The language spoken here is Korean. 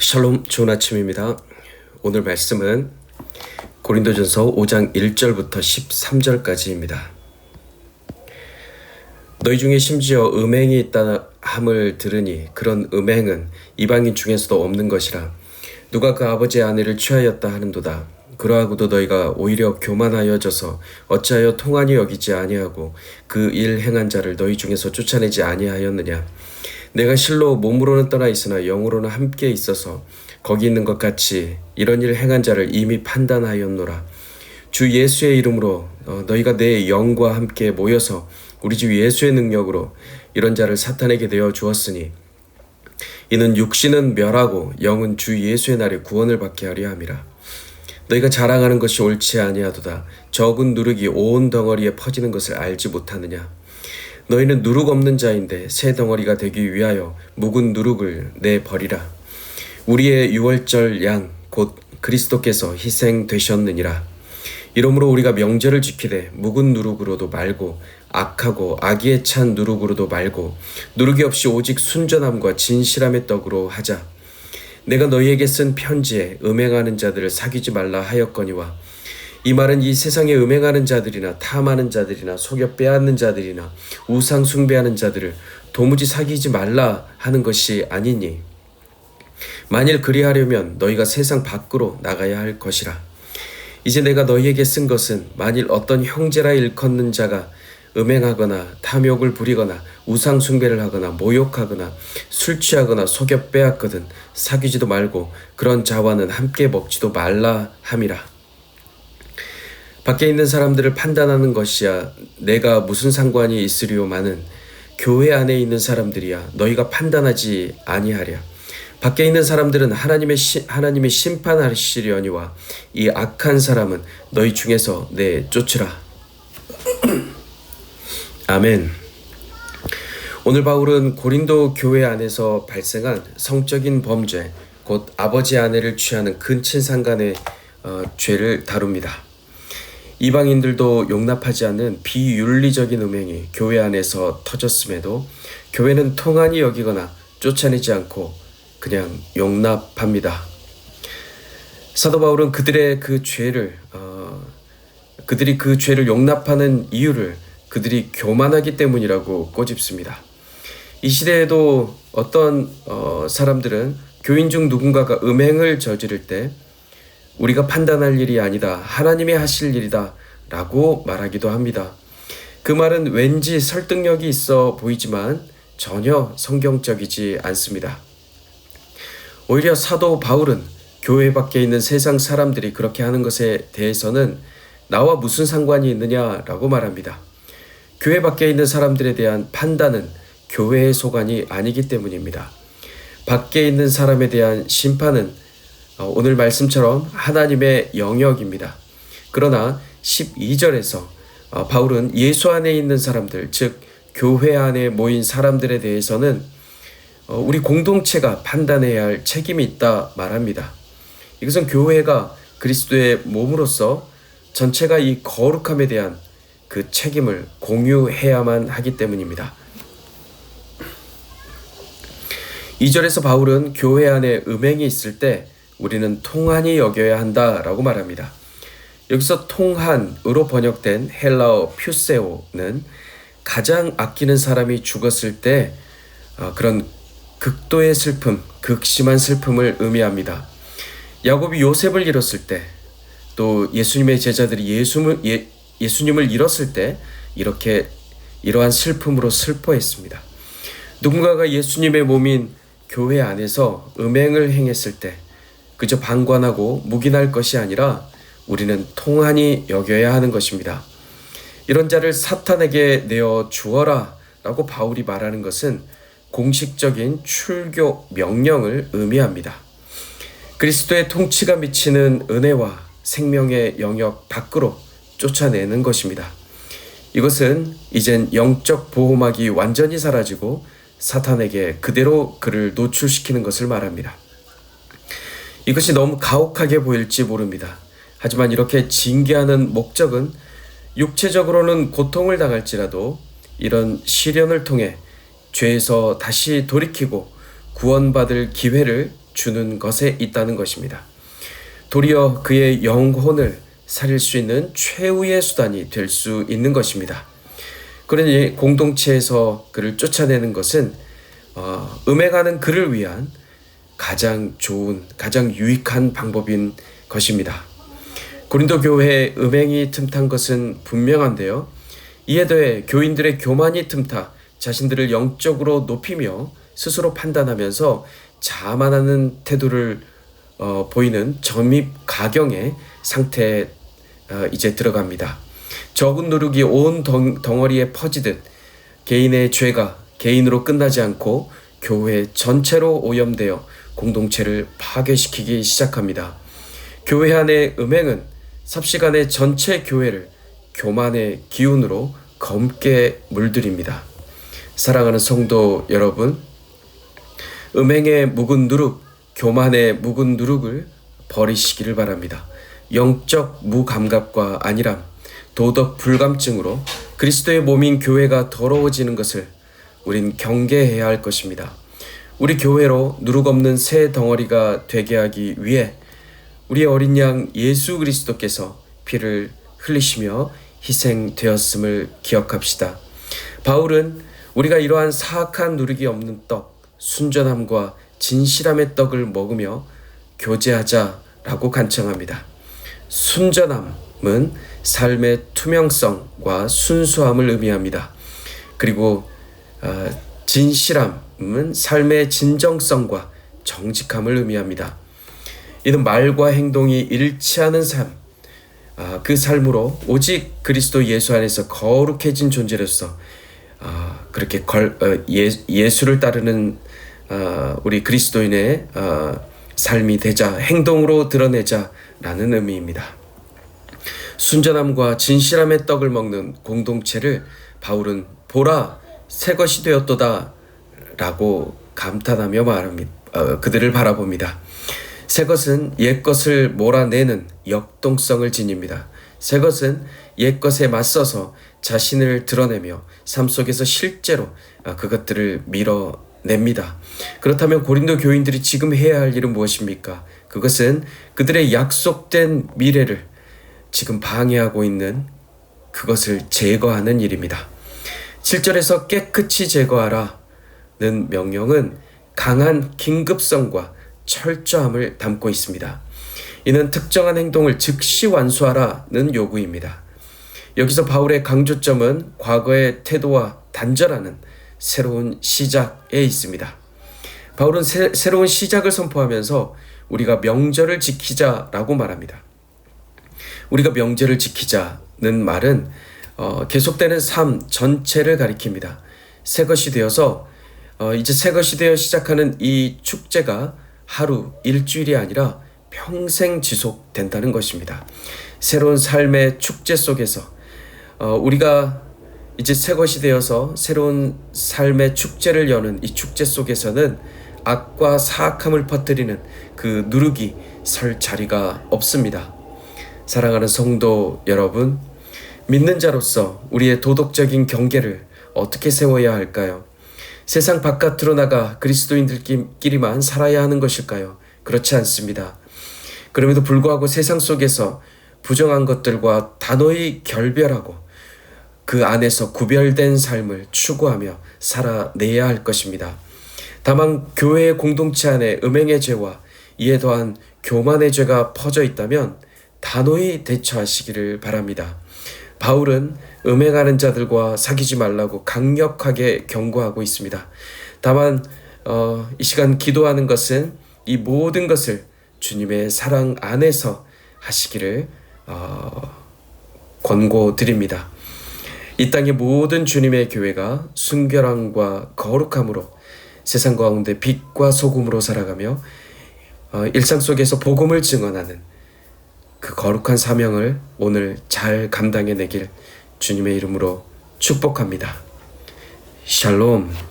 샬롬, 좋은 아침입니다. 오늘 말씀은 고린도전서 5장 1절부터 13절까지입니다. 너희 중에 심지어 음행이 있다 함을 들으니 그런 음행은 이방인 중에서도 없는 것이라. 누가 그 아버지의 아내를 취하였다 하는도다. 그러하고도 너희가 오히려 교만하여져서 어찌하여 통한이 여기지 아니하고 그 일 행한 자를 너희 중에서 쫓아내지 아니하였느냐. 내가 실로 몸으로는 떠나 있으나 영으로는 함께 있어서 거기 있는 것 같이 이런 일 행한 자를 이미 판단하였노라. 주 예수의 이름으로 너희가 내 영과 함께 모여서 우리 주 예수의 능력으로 이런 자를 사탄에게 내어 주었으니 이는 육신은 멸하고 영은 주 예수의 날에 구원을 받게 하려 함이라. 너희가 자랑하는 것이 옳지 아니하도다. 적은 누룩이 온 덩어리에 퍼지는 것을 알지 못하느냐. 너희는 누룩 없는 자인데 새 덩어리가 되기 위하여 묵은 누룩을 내버리라. 우리의 유월절 양 곧 그리스도께서 희생되셨느니라. 이러므로 우리가 명절을 지키되 묵은 누룩으로도 말고 악하고 악의에 찬 누룩으로도 말고 누룩이 없이 오직 순전함과 진실함의 떡으로 하자. 내가 너희에게 쓴 편지에 음행하는 자들을 사귀지 말라 하였거니와 이 말은 이 세상에 음행하는 자들이나 탐하는 자들이나 속여 빼앗는 자들이나 우상 숭배하는 자들을 도무지 사귀지 말라 하는 것이 아니니 만일 그리하려면 너희가 세상 밖으로 나가야 할 것이라. 이제 내가 너희에게 쓴 것은 만일 어떤 형제라 일컫는 자가 음행하거나 탐욕을 부리거나 우상 숭배를 하거나 모욕하거나 술 취하거나 속여 빼앗거든 사귀지도 말고 그런 자와는 함께 먹지도 말라 함이라. 밖에 있는 사람들을 판단하는 것이야 내가 무슨 상관이 있으리요마는 교회 안에 있는 사람들이야 너희가 판단하지 아니하랴. 밖에 있는 사람들은 하나님이 심판하시려니와 이 악한 사람은 너희 중에서 내쫓으라. 아멘. 오늘 바울은 고린도 교회 안에서 발생한 성적인 범죄, 곧 아버지 아내를 취하는 근친상간의 죄를 다룹니다. 이방인들도 용납하지 않는 비윤리적인 음행이 교회 안에서 터졌음에도 교회는 통한이 여기거나 쫓아내지 않고 그냥 용납합니다. 사도 바울은 그들이 그 죄를 용납하는 이유를 그들이 교만하기 때문이라고 꼬집습니다. 이 시대에도 어떤 사람들은 교인 중 누군가가 음행을 저지를 때 우리가 판단할 일이 아니다, 하나님이 하실 일이다 라고 말하기도 합니다. 그 말은 왠지 설득력이 있어 보이지만 전혀 성경적이지 않습니다. 오히려 사도 바울은 교회 밖에 있는 세상 사람들이 그렇게 하는 것에 대해서는 나와 무슨 상관이 있느냐라고 말합니다. 교회 밖에 있는 사람들에 대한 판단은 교회의 소관이 아니기 때문입니다. 밖에 있는 사람에 대한 심판은 오늘 말씀처럼 하나님의 영역입니다. 그러나 12절에서 바울은 예수 안에 있는 사람들, 즉 교회 안에 모인 사람들에 대해서는 우리 공동체가 판단해야 할 책임이 있다 말합니다. 이것은 교회가 그리스도의 몸으로서 전체가 이 거룩함에 대한 그 책임을 공유해야만 하기 때문입니다. 2절에서 바울은 교회 안에 음행이 있을 때 우리는 통한이 여겨야 한다라고 말합니다. 여기서 통한으로 번역된 헬라어 퓨세오는 가장 아끼는 사람이 죽었을 때 그런 극도의 슬픔, 극심한 슬픔을 의미합니다. 야곱이 요셉을 잃었을 때, 또 예수님의 제자들이 예수님을 잃었을 때 이러한 슬픔으로 슬퍼했습니다. 누군가가 예수님의 몸인 교회 안에서 음행을 행했을 때 그저 방관하고 묵인할 것이 아니라 우리는 통한이 여겨야 하는 것입니다. 이런 자를 사탄에게 내어 주어라 라고 바울이 말하는 것은 공식적인 출교 명령을 의미합니다. 그리스도의 통치가 미치는 은혜와 생명의 영역 밖으로 쫓아내는 것입니다. 이것은 이젠 영적 보호막이 완전히 사라지고 사탄에게 그대로 그를 노출시키는 것을 말합니다. 이것이 너무 가혹하게 보일지 모릅니다. 하지만 이렇게 징계하는 목적은 육체적으로는 고통을 당할지라도 이런 시련을 통해 죄에서 다시 돌이키고 구원받을 기회를 주는 것에 있다는 것입니다. 도리어 그의 영혼을 살릴 수 있는 최후의 수단이 될 수 있는 것입니다. 그러니 공동체에서 그를 쫓아내는 것은 음행하는 그를 위한 가장 좋은, 가장 유익한 방법인 것입니다. 고린도 교회에 음행이 틈탄 것은 분명한데요. 이에 더해 교인들의 교만이 틈타 자신들을 영적으로 높이며 스스로 판단하면서 자만하는 태도를 보이는 점입가경의 상태에 이제 들어갑니다. 적은 누룩이 온 덩어리에 퍼지듯 개인의 죄가 개인으로 끝나지 않고 교회 전체로 오염되어 공동체를 파괴시키기 시작합니다. 교회 안의 음행은 삽시간에 전체 교회를 교만의 기운으로 검게 물들입니다. 사랑하는 성도 여러분, 음행의 묵은 누룩, 교만의 묵은 누룩을 버리시기를 바랍니다. 영적 무감각과 안일함, 도덕 불감증으로 그리스도의 몸인 교회가 더러워지는 것을 우린 경계해야 할 것입니다. 우리 교회로 누룩 없는 새 덩어리가 되게 하기 위해 우리의 어린 양 예수 그리스도께서 피를 흘리시며 희생되었음을 기억합시다. 바울은 우리가 이러한 사악한 누룩이 없는 떡, 순전함과 진실함의 떡을 먹으며 교제하자라고 간청합니다. 순전함은 삶의 투명성과 순수함을 의미합니다. 그리고 진실함은 삶의 진정성과 정직함을 의미합니다. 이는 말과 행동이 일치하는 삶, 그 삶으로 오직 그리스도 예수 안에서 거룩해진 존재로서 그렇게 예수를 따르는 우리 그리스도인의 삶이 되자, 행동으로 드러내자라는 의미입니다. 순전함과 진실함의 떡을 먹는 공동체를 바울은 보라, 새 것이 되었도다 라고 감탄하며 말합니다. 그들을 바라봅니다. 새 것은 옛 것을 몰아내는 역동성을 지닙니다. 새 것은 옛 것에 맞서서 자신을 드러내며 삶 속에서 실제로 그것들을 밀어냅니다. 그렇다면 고린도 교인들이 지금 해야 할 일은 무엇입니까? 그것은 그들의 약속된 미래를 지금 방해하고 있는 그것을 제거하는 일입니다. 7절에서 깨끗이 제거하라는 명령은 강한 긴급성과 철저함을 담고 있습니다. 이는 특정한 행동을 즉시 완수하라는 요구입니다. 여기서 바울의 강조점은 과거의 태도와 단절하는 새로운 시작에 있습니다. 바울은 새로운 시작을 선포하면서 우리가 명절을 지키자라고 말합니다. 우리가 명절을 지키자는 말은 계속되는 삶 전체를 가리킵니다. 새 것이 되어서 이제 새 것이 되어 시작하는 이 축제가 하루, 일주일이 아니라 평생 지속된다는 것입니다. 새로운 삶의 축제 속에서 우리가 이제 새 것이 되어서 새로운 삶의 축제를 여는 이 축제 속에서는 악과 사악함을 퍼뜨리는 그 누룩이 설 자리가 없습니다. 사랑하는 성도 여러분, 믿는 자로서 우리의 도덕적인 경계를 어떻게 세워야 할까요? 세상 바깥으로 나가 그리스도인들끼리만 살아야 하는 것일까요? 그렇지 않습니다. 그럼에도 불구하고 세상 속에서 부정한 것들과 단호히 결별하고 그 안에서 구별된 삶을 추구하며 살아내야 할 것입니다. 다만 교회의 공동체 안에 음행의 죄와 이에 더한 교만의 죄가 퍼져 있다면 단호히 대처하시기를 바랍니다. 바울은 음행하는 자들과 사귀지 말라고 강력하게 경고하고 있습니다. 다만 이 시간 기도하는 것은 이 모든 것을 주님의 사랑 안에서 하시기를 권고드립니다. 이 땅의 모든 주님의 교회가 순결함과 거룩함으로 세상 가운데 빛과 소금으로 살아가며 일상 속에서 복음을 증언하는 그 거룩한 사명을 오늘 잘 감당해내길 주님의 이름으로 축복합니다. 샬롬.